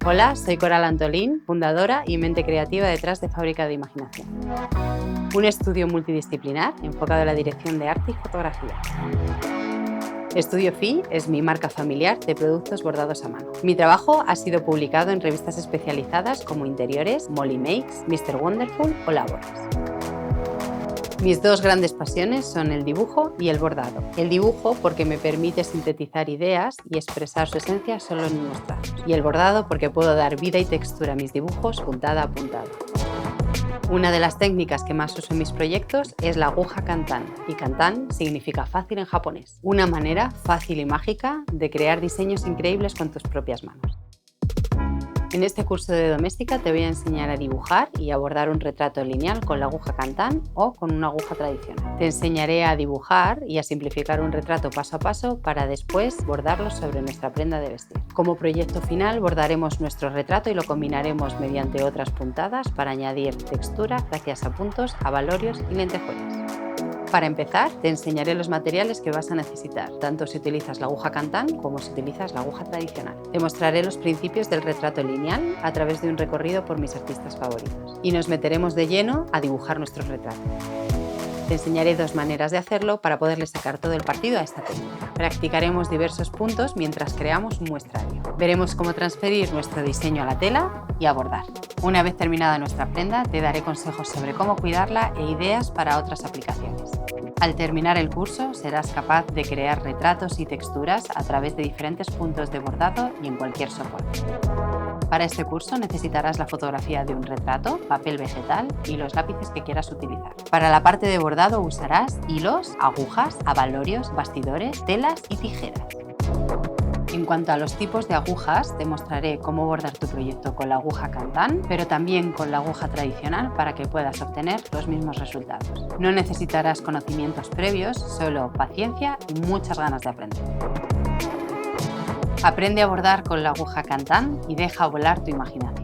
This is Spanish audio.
Hola, soy Coral Antolín, fundadora y mente creativa detrás de Fábrica de Imaginación, un estudio multidisciplinar enfocado en la dirección de arte y fotografía. Estudio Fi es mi marca familiar de productos bordados a mano. Mi trabajo ha sido publicado en revistas especializadas como Interiores, Molly Makes, Mr. Wonderful o Labors. Mis dos grandes pasiones son el dibujo y el bordado. El dibujo porque me permite sintetizar ideas y expresar su esencia solo en unos trazos. Y el bordado porque puedo dar vida y textura a mis dibujos puntada a puntada. Una de las técnicas que más uso en mis proyectos es la aguja kantan, y kantan significa fácil en japonés. Una manera fácil y mágica de crear diseños increíbles con tus propias manos. En este curso de doméstica te voy a enseñar a dibujar y a bordar un retrato lineal con la aguja kantan o con una aguja tradicional. Te enseñaré a dibujar y a simplificar un retrato paso a paso para después bordarlo sobre nuestra prenda de vestir. Como proyecto final bordaremos nuestro retrato y lo combinaremos mediante otras puntadas para añadir textura gracias a puntos, abalorios y lentejuelas. Para empezar, te enseñaré los materiales que vas a necesitar, tanto si utilizas la aguja kantan como si utilizas la aguja tradicional. Te mostraré los principios del retrato lineal a través de un recorrido por mis artistas favoritos. Y nos meteremos de lleno a dibujar nuestros retratos. Te enseñaré dos maneras de hacerlo para poderle sacar todo el partido a esta técnica. Practicaremos diversos puntos mientras creamos un muestrario. Veremos cómo transferir nuestro diseño a la tela y a bordar. Una vez terminada nuestra prenda, te daré consejos sobre cómo cuidarla e ideas para otras aplicaciones. Al terminar el curso, serás capaz de crear retratos y texturas a través de diferentes puntos de bordado y en cualquier soporte. Para este curso necesitarás la fotografía de un retrato, papel vegetal y los lápices que quieras utilizar. Para la parte de bordado usarás hilos, agujas, abalorios, bastidores, telas y tijeras. En cuanto a los tipos de agujas, te mostraré cómo bordar tu proyecto con la aguja kantan, pero también con la aguja tradicional para que puedas obtener los mismos resultados. No necesitarás conocimientos previos, solo paciencia y muchas ganas de aprender. Aprende a bordar con la aguja kantan y deja volar tu imaginación.